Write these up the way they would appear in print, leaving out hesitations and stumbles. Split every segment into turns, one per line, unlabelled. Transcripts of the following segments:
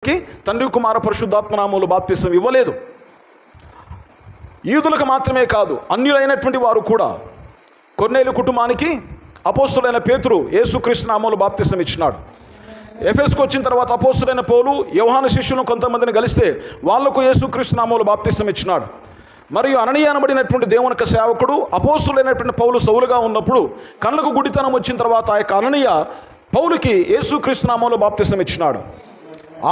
ఎవరికి తండ్రి కుమార పరిశుద్ధాత్మ నామములో బాప్తిసం ఇవ్వలేదు. యూదులకు మాత్రమే కాదు, అన్యులైనటువంటి వారు కూడా. కొర్నేలు కుటుంబానికి అపోస్తులైన పేతురు యేసుక్రీస్తు నామములో బాప్తిసం ఇచ్చినాడు. ఎఫెసుకు వచ్చిన తర్వాత అపోస్తులైన పౌలు యోహాను శిష్యులను కొంతమందిని కలిస్తే వాళ్లకు యేసుక్రీస్తు నామములో బాప్తిసం ఇచ్చినాడు. మరియు అననీయ అనబడినటువంటి దేవుని యొక్క సేవకుడు అపోస్తులైనటువంటి పౌలు సౌలుగా ఉన్నప్పుడు కళ్ళకు గుడితనం వచ్చిన తర్వాత ఆ యొక్క అననీయ పౌలుకి యేసుక్రీస్తు నామములో బాప్తిసం ఇచ్చినాడు.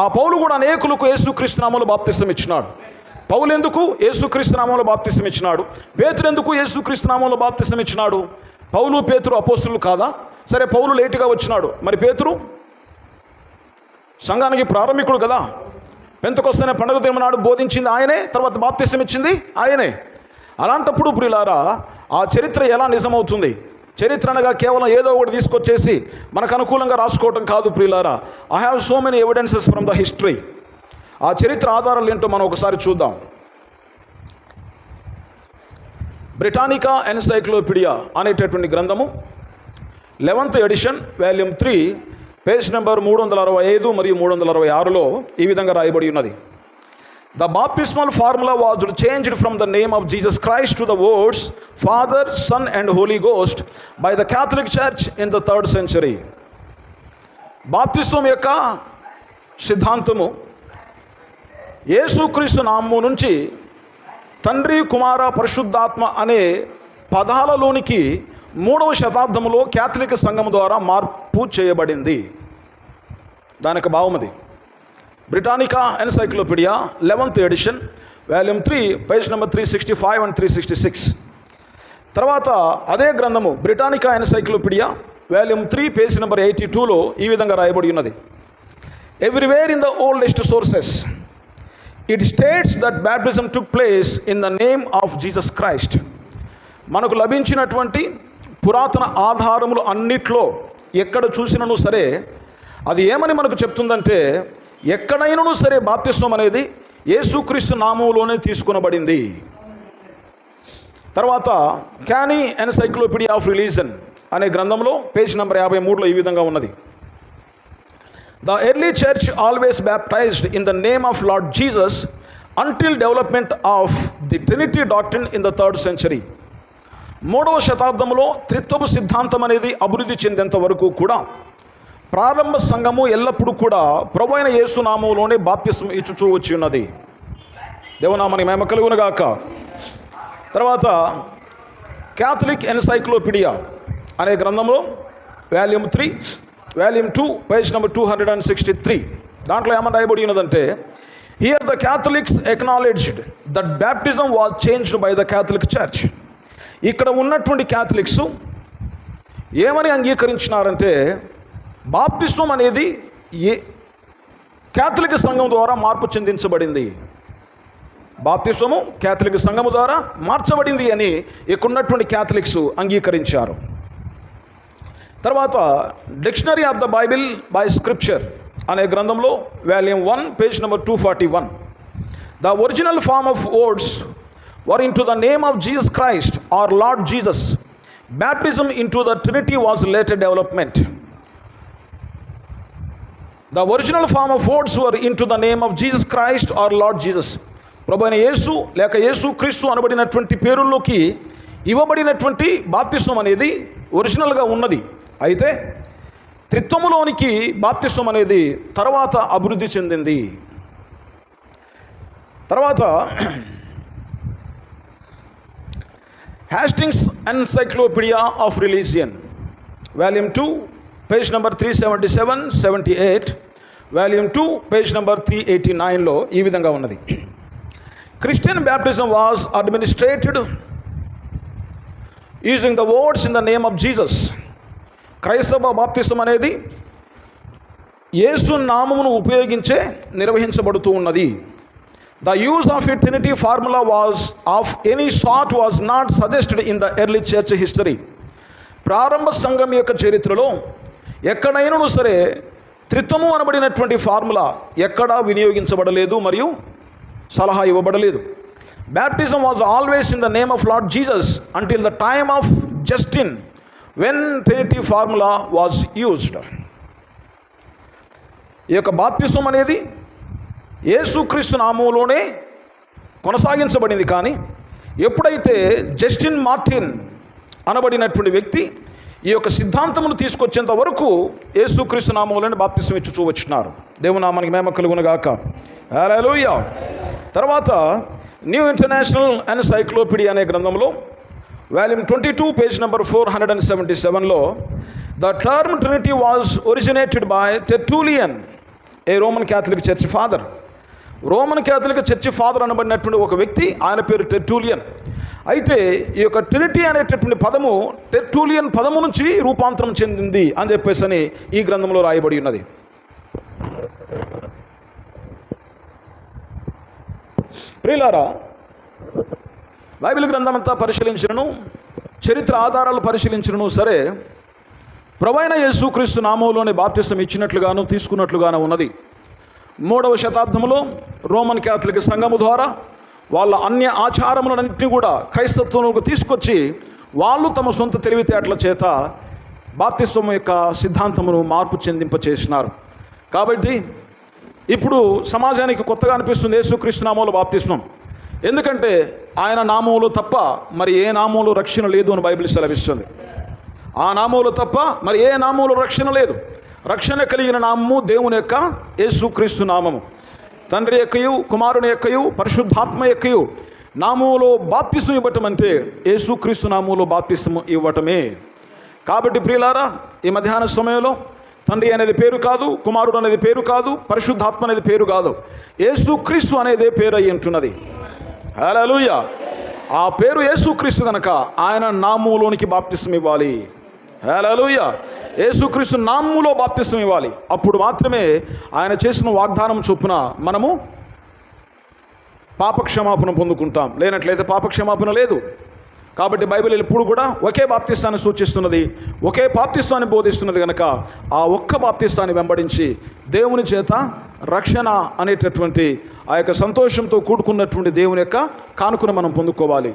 ఆ పౌలు కూడా అనేకులకు యేసుక్రీస్తు నామములో బాప్తిసం ఇచ్చినాడు. పౌలు ఎందుకు యేసుక్రీస్తు నామములో బాప్తిసం ఇచ్చినాడు? పేతురు ఎందుకు యేసుక్రీస్తు నామములో బాప్తిసం ఇచ్చినాడు? పౌలు పేతురు అపోస్తులు కాదా? సరే, పౌలు లేటుగా వచ్చినాడు, మరి పేతురు సంఘానికి ప్రారంభికుడు కదా. పెంతెకొస్తేనే పండుగ దినం నాడు బోధించింది ఆయనే, తర్వాత బాప్తిసం ఇచ్చింది ఆయనే. అలాంటప్పుడు ప్రియులారా, ఆ చరిత్ర ఎలా నిజమవుతుంది? చరిత్ర అనగా కేవలం ఏదో ఒకటి తీసుకొచ్చేసి మనకు అనుకూలంగా రాసుకోవటం కాదు ప్రియులారా. I have so many evidences from the history. ఆ చరిత్ర ఆధారాలు ఏంటో మనం ఒకసారి చూద్దాం. బ్రిటానికా ఎన్సైక్లోపీడియా అనేటటువంటి గ్రంథము 11th edition volume 3 page number 365 మరియు 366లో ఈ విధంగా రాయబడి ఉన్నది. The baptismal formula was changed from the name of Jesus Christ to the words Father, Son and Holy Ghost by the Catholic Church in the 3rd century. బాప్తిస్వం యొక్క సిద్ధాంతము యేసుక్రీస్తు నామము నుంచి తండ్రి కుమార పరిశుద్ధాత్మ అనే పదాలలోనికి 3వ శతాబ్దంలో క్యాథలిక్ సంఘం ద్వారా మార్పు చేయబడింది. దానికి భావమది. Britannica encyclopedia 11th edition volume 3 page number 365 and 366. తర్వాత అదే గ్రంథము Britannica encyclopedia volume 3 page number 82లో ఈ విధంగా రాయబడి ఉన్నది. Everywhere in the oldest sources it states that baptism took place in the name of Jesus Christ. మనకు లభించినటువంటి పురాతన ఆధారములు అన్నిట్లో ఎక్కడ చూసినను సరే అది ఏమని మనకు చెప్తుందంటే, ఎక్కడైనను సరే బాప్తిస్వం అనేది యేసుక్రీస్తు నామములోనే తీసుకొనబడింది. తర్వాత క్యానీ ఎన్సైక్లోపీడియా ఆఫ్ రిలీజన్ అనే గ్రంథంలో పేజ్ నెంబర్ 53లో ఈ విధంగా ఉన్నది. The early church always baptized in the name of Lord Jesus until development of the Trinity doctrine in the 3rd century. 3వ శతాబ్దంలో త్రిత్వపు సిద్ధాంతం అనేది అభివృద్ధి చెందేంత వరకు కూడా ప్రారంభ సంఘము ఎల్లప్పుడూ కూడా ప్రభు అయిన యేసు నామములోనే బాప్తిసం ఇచ్చుచూ వచ్చి ఉన్నది. దేవునామని మహిమ కలుగును గాక. తర్వాత క్యాథలిక్ ఎన్సైక్లోపీడియా అనే గ్రంథంలో వాల్యూమ్ 3 వాల్యూమ్ 2 పేజ్ నెంబర్ 263 దాంట్లో ఏమని రాయబడి ఉన్నదంటే, here the Catholics acknowledged that baptism was changed by the Catholic church. ఇక్కడ ఉన్నటువంటి క్యాథలిక్స్ ఏమని అంగీకరించినారంటే, బాప్తిస్వం అనేది క్యాథలిక్ సంఘం ద్వారా మార్పు చెందించబడింది. బాప్తిస్వము క్యాథలిక్ సంఘము ద్వారా మార్చబడింది అని ఇక్కడున్నటువంటి క్యాథలిక్స్ అంగీకరించారు. తర్వాత dictionary of the Bible by scripture అనే గ్రంథంలో volume 1 page number 241 the original form of words were into the name of Jesus Christ or Lord Jesus. Baptism into the Trinity was later development. The original form of words were into the name of Jesus Christ or Lord Jesus. ప్రభు అయిన యేసు లేక యేసు క్రీస్తు అనబడినటువంటి పేరుల్లోకి ఇవ్వబడినటువంటి బాప్తిస్వం అనేది ఒరిజినల్గా ఉన్నది. అయితే త్రిత్వములోనికి బాప్తిస్వం అనేది తర్వాత అభివృద్ధి చెందింది. తర్వాత Hastings encyclopedia of religion volume 2 page number 377, 78, volume 2 page number 389లో ఈ విధంగా ఉన్నది. Christian baptism was administered using the words in the name of Jesus. క్రైస్తవ బాప్తిసం అనేది యేసు నామమును ఉపయోగించే నిర్వహించబడుతూ ఉన్నది. The use of a Trinity formula was of any sort was not suggested in the early church history. ప్రారంభ సంఘం యొక్క చరిత్రలో ఎక్కడైనా సరే త్రిత్వము అనబడినటువంటి ఫార్ములా ఎక్కడా వినియోగించబడలేదు మరియు సలహా ఇవ్వబడలేదు. Baptism was always in the name of lord Jesus until the time of Justin when Trinity formula was used. ఈ యొక్క బాప్తిస్వం అనేది యేసుక్రీస్తు నామములోనే కొనసాగించబడింది. కానీ ఎప్పుడైతే జస్టిన్ మార్టిన్ అనబడినటువంటి వ్యక్తి ఈ యొక్క సిద్ధాంతమును తీసుకొచ్చేంత వరకు యేసుక్రీస్తు నామములోనే బాప్తిసం ఇచ్చుచూ వచ్చినారు. దేవుని నామానికి మహిమ కలుగును గాక. హల్లెలూయా. తర్వాత న్యూ ఇంటర్నేషనల్ ఎన్సైక్లోపీడియా అనే గ్రంథంలో వాల్యూమ్ 22 పేజ్ నెంబర్ 477లో the term Trinity was originated by Tertullian, a Roman Catholic church father. Roman Catholic church father అనబడినటువంటి ఒక వ్యక్తి, ఆయన పేరు టెర్టూలియన్. అయితే ఈ యొక్క ట్రినిటీ అనేటటువంటి పదము టెర్టూలియన్ పదము నుంచి రూపాంతరం చెందింది అని చెప్పేసి ఈ గ్రంథంలో రాయబడి ఉన్నది. ప్రియులారా, బైబిల్ గ్రంథం అంతా పరిశీలించినను, చరిత్ర ఆధారాలు పరిశీలించినను సరే, ప్రభువైన యేసుక్రీస్తు నామములోనే బాప్తిసం ఇచ్చినట్లుగాను తీసుకున్నట్లుగాను ఉన్నది. 3వ శతాబ్దంలో రోమన్ క్యాథలిక్ సంఘము ద్వారా వాళ్ళ అన్య ఆచారములన్నింటినీ కూడా క్రైస్తత్వంలోకి తీసుకొచ్చి వాళ్ళు తమ సొంత తెలివితేటల చేత బాప్తిస్వం యొక్క సిద్ధాంతమును మార్పు చెందింపచేసినారు. కాబట్టి ఇప్పుడు సమాజానికి కొత్తగా అనిపిస్తుంది యేసుక్రీస్తు నామములో బాప్తిస్వం. ఎందుకంటే ఆయన నామములో తప్ప మరి ఏ నామములో రక్షణ లేదు అని బైబిల్ సెలవిస్తుంది. ఆ నామములో తప్ప మరి ఏ నామములో రక్షణ లేదు. రక్షణ కలిగిన నామము దేవుని యొక్క యేసుక్రీస్తు నామము. తండ్రి యొక్కయు కుమారుని యొక్కయు పరిశుద్ధాత్మ యొక్కయు నామములో బాప్తిసం ఇవ్వటం అంటే యేసుక్రీస్తు నామములో బాప్తిసం ఇవ్వటమే. కాబట్టి ప్రియులారా, ఈ మధ్యాహ్న సమయంలో తండ్రి అనేది పేరు కాదు, కుమారుడు అనేది పేరు కాదు, పరిశుద్ధాత్మ అనేది పేరు కాదు, యేసుక్రీస్తు అనేదే పేరు అయి ఉంటున్నది. హల్లెలూయా. ఆ పేరు యేసుక్రీస్తు కనుక ఆయన నామములోనికి బాప్తిసం ఇవ్వాలి. హల్లెలూయా. యేసుక్రీస్తు నామములో బాప్తిసం ఇవ్వాలి. అప్పుడు మాత్రమే ఆయన చేసిన వాగ్దానం చొప్పున మనము పాపక్షమాపణ పొందుకుంటాం. లేనట్లయితే పాపక్షమాపణ లేదు. కాబట్టి బైబిల్ ఎప్పుడు కూడా ఒకే బాప్తిస్తాన్ని సూచిస్తున్నది, ఒకే బాప్తిస్తాన్ని బోధిస్తున్నది కనుక ఆ ఒక్క బాప్తిస్తాన్ని వెంబడించి దేవుని చేత రక్షణ అనేటటువంటి ఆ యొక్క సంతోషంతో కూడుకున్నటువంటి దేవుని యొక్క కానుకను మనం పొందుకోవాలి.